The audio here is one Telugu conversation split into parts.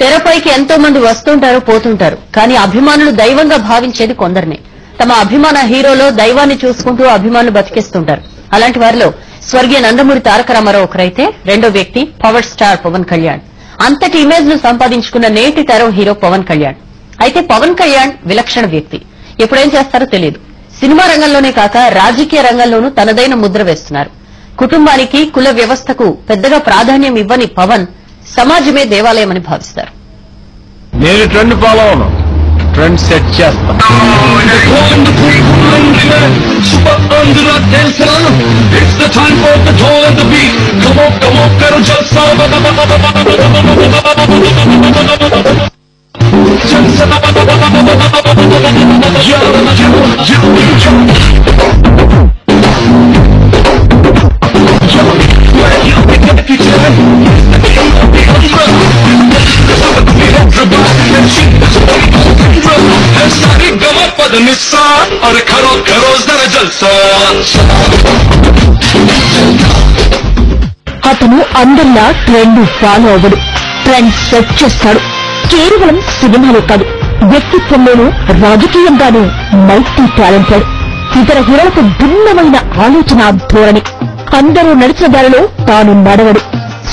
తెరపైకి ఎంతో మంది వస్తుంటారు పోతుంటారు, కానీ అభిమానులు దైవంగా భావించేది కొందరినే. తమ అభిమాన హీరోలో దైవాన్ని చూసుకుంటూ అభిమానులు బతికేస్తుంటారు. అలాంటి వారిలో స్వర్గీయ నందమూరి తారక రామారావు ఒకరైతే, రెండో వ్యక్తి పవర్ స్టార్ పవన్ కళ్యాణ్. అంతటి ఇమేజ్ ను సంపాదించుకున్న నేటి తరం హీరో పవన్ కళ్యాణ్. అయితే పవన్ కళ్యాణ్ విలక్షణ వ్యక్తి. ఎప్పుడేం చేస్తారో తెలియదు. సినిమా రంగంలోనే కాక రాజకీయ రంగంలోనూ తనదైన ముద్ర వేస్తున్నారు. కుటుంబానికి, కుల వ్యవస్థకు పెద్దగా ప్రాధాన్యం ఇవ్వని పవన్ సమాజమే దేవాలయమని భావిస్తారు. నేను ట్రెండ్ ఫాలో అవును, ట్రెండ్ సెట్ చేస్తా. అతను అందరిలా ట్రెండ్ ఫాలో అవ్వడు, ట్రెండ్ సెట్ చేస్తాడు. కేవలం సినిమాలో కాదు, వ్యక్తిత్వంలోనూ రాజకీయంగానూ మల్టీ టాలెంటెడ్. ఇతర హీరోలకు భిన్నమైన ఆలోచన ధోరణి. అందరూ నడిచిన దారిలో తాను నడవడు.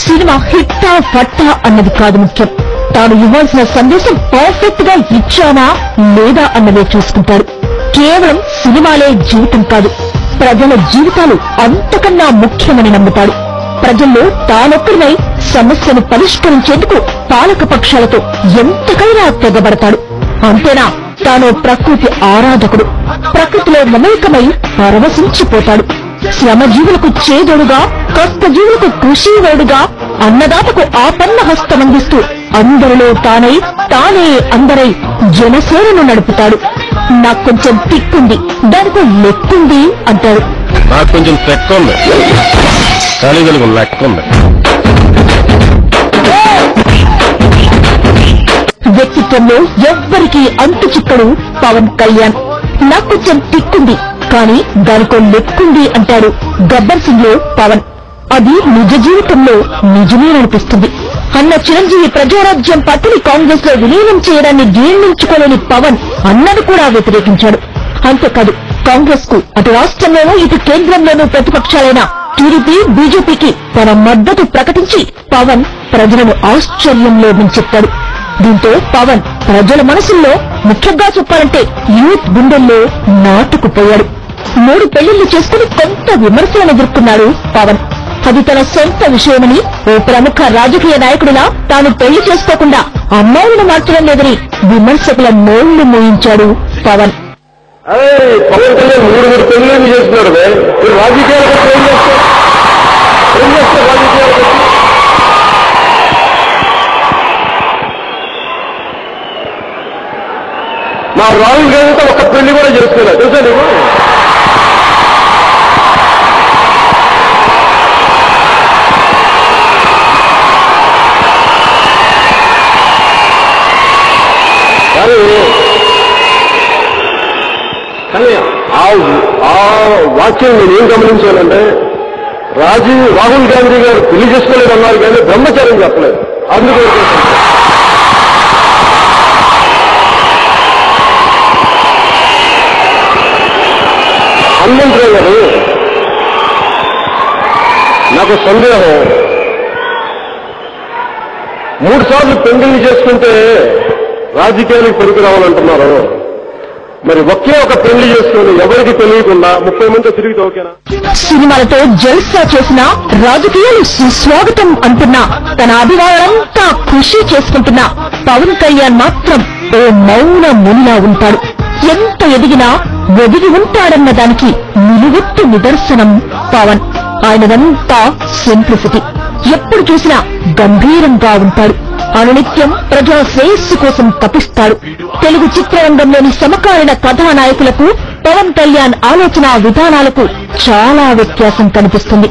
సినిమా హిట్టా ఫట్టా అన్నది కాదు ముఖ్యం, తాను ఇవ్వాల్సిన సందేశం పర్ఫెక్ట్ గా ఇచ్చానా లేదా అన్నదే చూసుకుంటాడు. కేవలం సినిమాలే జీవితం కాదు, ప్రజల జీవితాలు అంతకన్నా ముఖ్యమని నమ్ముతాడు. ప్రజల్లో తానొక్కరినై సమస్యను పరిష్కరించేందుకు పాలక పక్షాలతో ఎంతకైనా తెగబడతాడు. అంతేనా, తాను ప్రకృతి ఆరాధకుడు. ప్రకృతిలో మమేకమై పరవశించిపోతాడు. శ్రమజీవులకు చేదోడుగా, కష్టజీవులకు కృషివేడుగా, అన్నదాతకు ఆపన్న హస్తమందిస్తూ అందరిలో తానై తానే అందరై జనసేనను నడుపుతాడు. నాకు కొంచెం తిక్కుంది, దానికో లెక్కుంది అంటాడు. నాకు కొంచెం తెక్కుంది, కానీ దానికి లెక్కుంది. వ్యక్తిత్వంలో ఎవ్వరికీ అంతు చిక్కడు పవన్ కళ్యాణ్. నాకు కొంచెం తిక్కుంది, కానీ దానికో లెక్కుంది అంటాడు గబ్బర్ సింగ్ లో పవన్. అది నిజ జీవితంలో నిజమేననిపిస్తుంది. అన్న చిరంజీవి ప్రజారాజ్యం పార్టీని కాంగ్రెస్ లో విలీనం చేయడాన్ని జీర్ణించుకోలేని పవన్ అన్నది కూడా వ్యతిరేకించాడు. అంతేకాదు, కాంగ్రెస్ కు అటు రాష్ట్రంలోనూ ఇటు కేంద్రంలోనూ ప్రతిపక్షాలైన టీడీపీ, బీజేపీకి తన మద్దతు ప్రకటించి పవన్ ప్రజలను ఆశ్చర్యంలో ముంచెత్తాడు. దీంతో పవన్ ప్రజల మనసుల్లో, ముఖ్యంగా చెప్పాలంటే యూత్ గుండెల్లో నాటుకుపోయాడు. 3 పెళ్లిళ్లు చేసుకుని కొంత విమర్శలను ఎదుర్కొన్నాడు పవన్. అది తన సొంత విషయమని, ఓ ప్రముఖ రాజకీయ నాయకుడిలా తాను పెళ్లి చేసుకోకుండా అమ్మాయిలను మార్చడం లేదని విమర్శకుల నోళ్లు మోయించాడు పవన్. పవన్ కళ్యాణ్ 3 పెళ్లిళ్ళు చేస్తున్నాడు. రాజకీయాలకు రాజకీయాలకు మా రాహుల్ గాంధీతో ఒక్క పెళ్లి కూడా చేస్తున్నా తెలుసా నీకు? కానీ ఆ వాక్యం నేను ఏం గమనించానంటే, రాహుల్ గాంధీ గారు పెళ్లి చేసుకోలేదు అన్నారు కానీ బ్రహ్మచారం చెప్పలేదు. అందుకే హనుమంతరావు గారు, నాకు సందేహం, 3 సార్లు పెళ్లిళ్ళు చేసుకుంటే రాజకీయాలకు పెరిగి రావాలంటున్నారు. మరి ఒకే ఒక పెళ్లి చేసుకుని ఎవరికి తెలియకుండా 30 మంది తిరిగి ఓకేనా? సినిమాలతో జల్సా చేసిన, రాజకీయాలు సుస్వాగతం అంటున్నా, తన అభిమానులంతా ఖుషి చేసుకుంటున్నా పవన్ కళ్యాణ్ మాత్రం ఓ మౌన మునిలా ఉంటాడు. ఎంత ఎదిగినా ఒదిగి ఉంటాడన్న దానికి నిలువెత్తు నిదర్శనం పవన్. ఆయనదంతా సింప్లిసిటీ. ఎప్పుడు చూసినా గంభీరంగా ఉంటాడు. అనునిత్యం ప్రజా శ్రేయస్సు కోసం తపిస్తాడు. తెలుగు చిత్రరంగంలోని సమకాలీన కథానాయకులకు పవన్ కళ్యాణ్ ఆలోచన విధానాలకు చాలా వ్యత్యాసం కనిపిస్తుంది.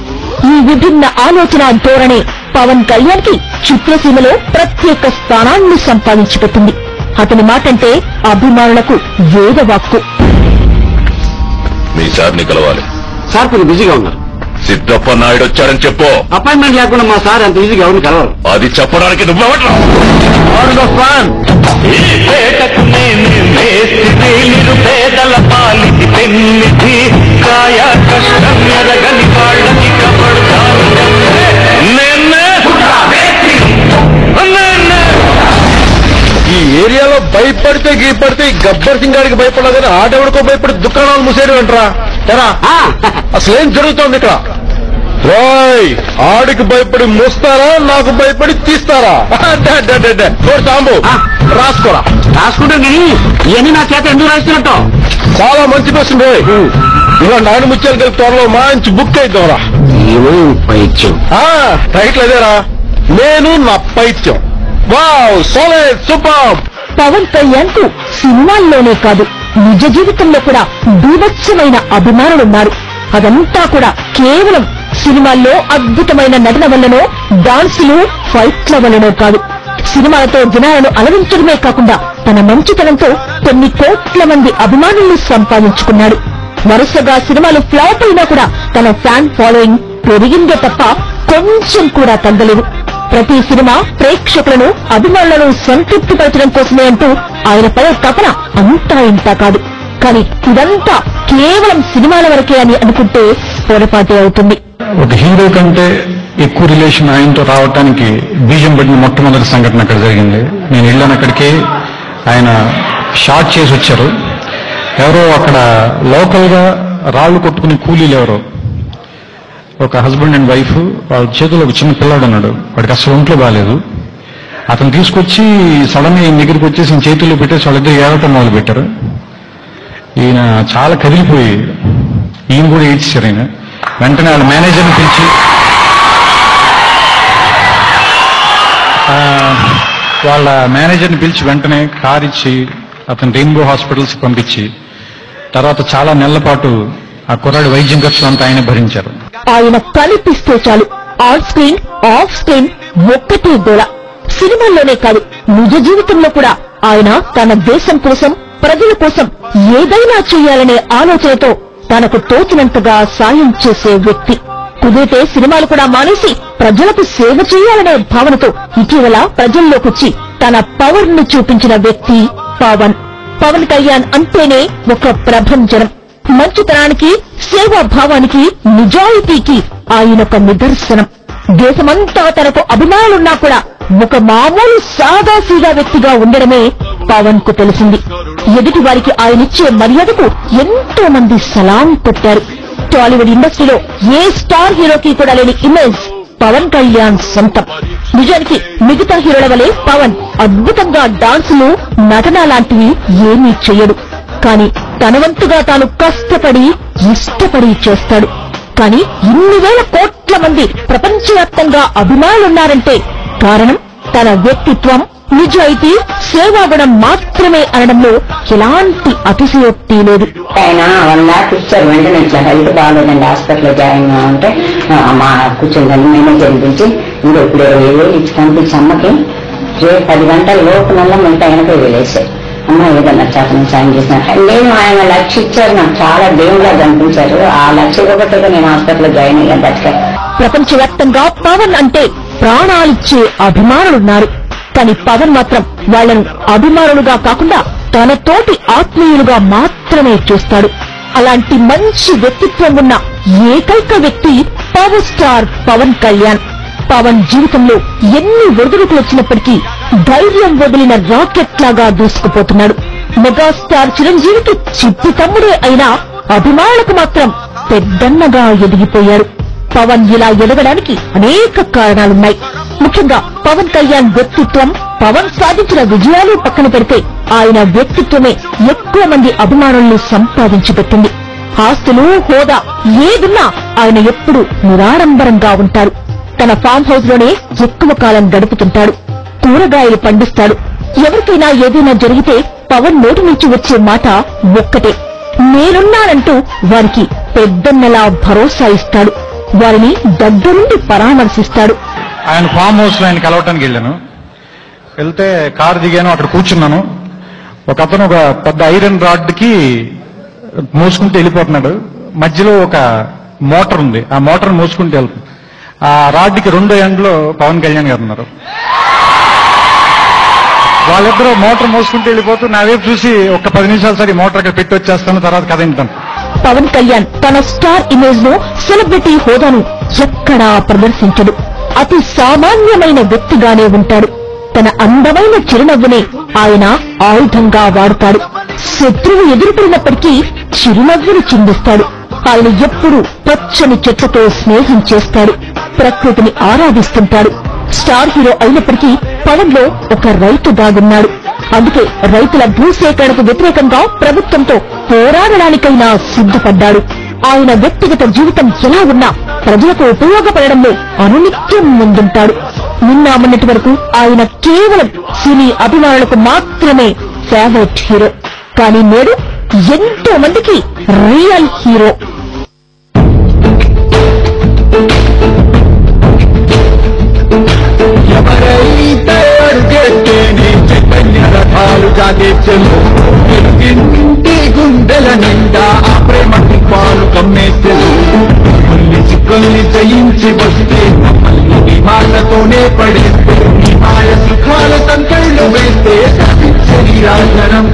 ఈ విభిన్న ఆలోచన ధోరణి పవన్ కళ్యాణ్ కి చిత్రసీమలో ప్రత్యేక స్థానాన్ని సంపాదించిపెట్టింది. అతని మాటంటే అభిమానులకు వేదవాక్కు. మీ సార్ని కలవాలి. సార్ కొంచెం బిజీగా ఉన్నారు. సిద్ధప్ప నాయుడు వచ్చాడని చెప్పు. అపాయింట్మెంట్ లేకుండా మా సార్ అంత ఈజీగా ఎవరిని కలవరు. అది చెప్పడానికి నువ్వెవట్రా? పేదల పాలిటి పెన్నిధి కాయ కష్టం ఎరగని వాళ్ళకి కబడతారు. ఈ ఏరియాలో భయపడితే గీపడితే ఈ గబ్బర్ సింగ్ గారికి భయపడలేదు కానీ ఆటెవడికో భయపడి దుకాణాలు మూసేరు అంటారా? ఎరా అసలేం జరుగుతోంది ఇక్కడ? రాయ్ ఆడికి భయపడి మూస్తారా, నాకు భయపడి తీస్తారా? సాంబు రాసుకోరా. రాసుకుంటే ఇవన్నీ నా చేత ఎందుకు రాస్తున్నట్టు? చాలా మంచి క్వశ్చన్ రోయ్. ఇవాళ నాయుడు ముత్యాలు కలిపి త్వరలో మంచి బుక్ అయిద్దాంరా. పైత్యం టైటిల్ అదేరా, నేను నా పైత్యం. వావ్ సోలేట్ సూపర్. పవన్ కళ్యాణ్ కు సినిమాల్లోనే కాదు నిజ జీవితంలో కూడా బీభత్సమైన అభిమానులున్నారు. అదంతా కూడా కేవలం సినిమాల్లో అద్భుతమైన నటన వల్లనో డాన్సులు ఫైట్ల వల్లనో కాదు. సినిమాలతో జనాలను అలరించడమే కాకుండా తన మంచితనంతో కొన్ని కోట్ల మంది అభిమానులను సంపాదించుకున్నాడు. వరుసగా సినిమాలు ఫ్లాప్ అయినా కూడా తన ఫ్యాన్ ఫాలోయింగ్ పెరిగిందే తప్ప కొంచెం కూడా తగ్గలేదు. ప్రతి సినిమా ప్రేక్షకులను అభిమానులను సంతృప్తిపరచడం కోసమే అంటూ ఆయన పడే తపన అంతా ఇంతా కాదు. కానీ ఇదంతా కేవలం సినిమాల వరకే అని అనుకుంటే పొరపాటే అవుతుంది. ఒక హీరో కంటే ఎక్కువ రిలేషన్ ఆయనతో రావడానికి బీజం పడిన మొట్టమొదటి సంఘటన అక్కడ జరిగింది. నేను వెళ్ళాను అక్కడికి. ఆయన షార్ట్ చేసి వచ్చారు. ఎవరో అక్కడ లోకల్ గా రాళ్లు కొట్టుకునే కూలీలు ఎవరో, ఒక హస్బెండ్ అండ్ వైఫ్, వాళ్ళ చేతిలో ఒక చిన్న పిల్లాడు ఉన్నాడు. వాడికి అసలు ఒంట్లో బాగాలేదు. అతను తీసుకొచ్చి సడన్ గా ఈయన దగ్గరికి వచ్చేసి చేతుల్లో పెట్టేసి వాళ్ళిద్దరు ఏడటం మొదలు పెట్టారు. ఈయన చాలా కదిలిపోయి ఈయన కూడా ఏడ్చారు. ఆయన వెంటనే వాళ్ళ మేనేజర్ని పిలిచి వెంటనే కార్ ఇచ్చి అతను రెయిన్బో హాస్పిటల్స్ పంపించి తర్వాత చాలా నెలల పాటు ఆ కుర్రాడి వైద్యం ఖర్చు అంతా ఆయన భరించారు. ఆయన కనిపిస్తే చాలు ఆన్ స్క్రీన్ ఆఫ్ స్క్రీన్ ఒక్కటే గోల. సినిమాల్లోనే కాదు నిజ జీవితంలో కూడా ఆయన తన దేశం కోసం ప్రజల కోసం ఏదైనా చేయాలనే ఆలోచనతో తనకు తోచినంతగా సాయం చేసే వ్యక్తి. కుదిరితే సినిమాలు కూడా మానేసి ప్రజలకు సేవ చేయాలనే భావనతో ఇటీవల ప్రజల్లోకొచ్చి తన పవర్ ను చూపించిన వ్యక్తి పవన్. పవన్ కళ్యాణ్ అంటేనే ఒక ప్రభంజనం. మంచితనానికి, సేవాభావానికి, నిజాయితీకి ఆయనొక నిదర్శనం. దేశమంతా తనకు అభిమానులున్నా కూడా ఒక మామూలు సాదాసీదా వ్యక్తిగా ఉండడమే పవన్ కు తెలిసింది. ఎదుటి వారికి ఆయనిచ్చే మర్యాదకు ఎంతో మంది సలాం కొట్టారు. టాలీవుడ్ ఇండస్ట్రీలో ఏ స్టార్ హీరోకి కూడా లేని ఇమేజ్ పవన్ కళ్యాణ్ సొంతం. నిజానికి మిగతా హీరోల వలె పవన్ అద్భుతంగా డాన్సులు, నటన లాంటివి ఏమీ చెయ్యడు. కానీ తన వంతుగా తాను కష్టపడి ఇష్టపడి చేస్తాడు. కానీ ఇన్ని వేల కోట్ల మంది ప్రపంచవ్యాప్తంగా అభిమానులున్నారంటే కారణం తన వ్యక్తిత్వం, నిజాయితీ, సేవాగుణం మాత్రమే అనడంలో ఎలాంటి అతిశయోక్తి లేదు. ఆయన 1 lakh ఇచ్చారు. వెంటనే ఇట్లా హెల్త్ బాగాలేదండి, హాస్పిటల్లో జాయిన్ అంటే మా కూర్చుందని మేనేజర్ పిలిచి ఇంకా ఇప్పుడు 20,000 ఇచ్చి పంపించి అమ్మకి రేపు 10 గంటల లోపునల్లా మిగతా 80,000 వేసాయి. అమ్మ ఏదన్నా చేతను సాయం చేసిన నేను ఆయన 1 లక్ష ఇచ్చారు. నాకు చాలా దేవుళ్ళగా కనిపించారు. ఆ 1 లక్ష ఒకటిగా నేను హాస్పిటల్లో జాయిన్ అయ్యాను. బతికా. ప్రపంచవ్యాప్తంగా పవన్ అంటే ప్రాణాలిచ్చే అభిమానులున్నారు. కానీ పవన్ మాత్రం వాళ్లను అభిమానులుగా కాకుండా తన తోటి ఆత్మీయులుగా మాత్రమే చూస్తాడు. అలాంటి మంచి వ్యక్తిత్వం ఉన్న ఏకైక వ్యక్తి పవర్ స్టార్ పవన్ కళ్యాణ్. పవన్ జీవితంలో ఎన్ని ఒడిదుడుకులు వచ్చినప్పటికీ ధైర్యం వదిలిన రాకెట్ లాగా దూసుకుపోతున్నాడు. మెగాస్టార్ చిరంజీవికి చిట్టి తమ్ముడే అయినా అభిమానులకు మాత్రం పెద్దన్నగా ఎదిగిపోయాడు. పవన్ ఇలా ఎదగడానికి అనేక కారణాలున్నాయి. ముఖ్యంగా పవన్ కళ్యాణ్ వ్యక్తిత్వం, పవన్ సాధించిన విజయాలు పక్కన పెడితే ఆయన వ్యక్తిత్వమే ఎక్కువ మంది అభిమానుల్ని సంపాదించి పెట్టింది. ఆస్తులు, హోదా ఏదున్నా ఆయన ఎప్పుడూ నిరాడంబరంగా ఉంటారు. తన ఫామ్ హౌస్ లోనే ఎక్కువ కాలం గడుపుతుంటాడు. కూరగాయలు పండిస్తాడు. ఎవరికైనా ఏదైనా జరిగితే పవన్ నోటి నుంచి వచ్చే మాట ఒక్కటే, నేనున్నానంటూ వారికి పెద్దన్నలా భరోసా ఇస్తాడు. వారిని దగ్గరుండి పరామర్శిస్తాడు. ఆయన ఫామ్ హౌస్ లో ఆయన కలవటానికి వెళ్ళాను. వెళ్తే కారు దిగాను, అక్కడ కూర్చున్నాను. ఒక అతను ఒక పెద్ద ఐరన్ రాడ్ కి మోసుకుంటూ వెళ్ళిపోతున్నాడు. మధ్యలో ఒక మోటార్ ఉంది. ఆ మోటార్ మోసుకుంటూ వెళ్తుంది. ఆ రాడ్కి రెండో ఎండ్లో పవన్ కళ్యాణ్ గారు ఉన్నారు. వాళ్ళిద్దరూ మోటార్ మోసుకుంటూ వెళ్ళిపోతూ నా వైపు చూసి ఒక 10 నిమిషాలు సరే మోటార్ అక్కడ పెట్టి వచ్చేస్తాను, తర్వాత కథ వింటాను. పవన్ కళ్యాణ్ తన స్టార్ ఇమేజ్ ను, సెలబ్రిటీ హోదాను ఎక్కడా ప్రదర్శించడు. అతి సామాన్యమైన వ్యక్తిగానే ఉంటాడు. తన అందమైన చిరునవ్వునే ఆయన ఆయుధంగా వాడుతాడు. శత్రువు ఎదురుపడినప్పటికీ చిరునవ్వును చిందిస్తాడు. ఆయన ఎప్పుడూ పచ్చని చెట్లతో స్నేహం చేస్తాడు. ప్రకృతిని ఆరాధిస్తుంటాడు. స్టార్ హీరో అయినప్పటికీ పవన్ లో ఒక రైతు దాగున్నాడు. అందుకే రైతుల భూసేకరణకు వ్యతిరేకంగా ప్రభుత్వంతో పోరాడడానికైనా సిద్ధపడ్డాడు. ఆయన వ్యక్తిగత జీవితం ఎలా ఉన్నా ప్రజలకు ఉపయోగపడడంలో అనునిత్యం ముందుంటాడు. నిన్న మొన్నటి వరకు ఆయన కేవలం సినీ అభిమానులకు మాత్రమే ఫేవరెట్ హీరో. కానీ నేడు ఎంతో మందికి రియల్ హీరో. ఎవరైతే అడుగెట్టేని చైతన్య రథాలు జాగేచ్చను, ఇంటి గుండెల నిండా ఆ ప్రేమ దీపాలు కమ్మేచ్చను. కొన్ని చిక్కుల్ని జయించి వస్తే మమ్మల్ని మాటతోనే పడేస్తే, నీ మాయ సుఖాల సంకళ్ళు వేస్తే శరీరాజనం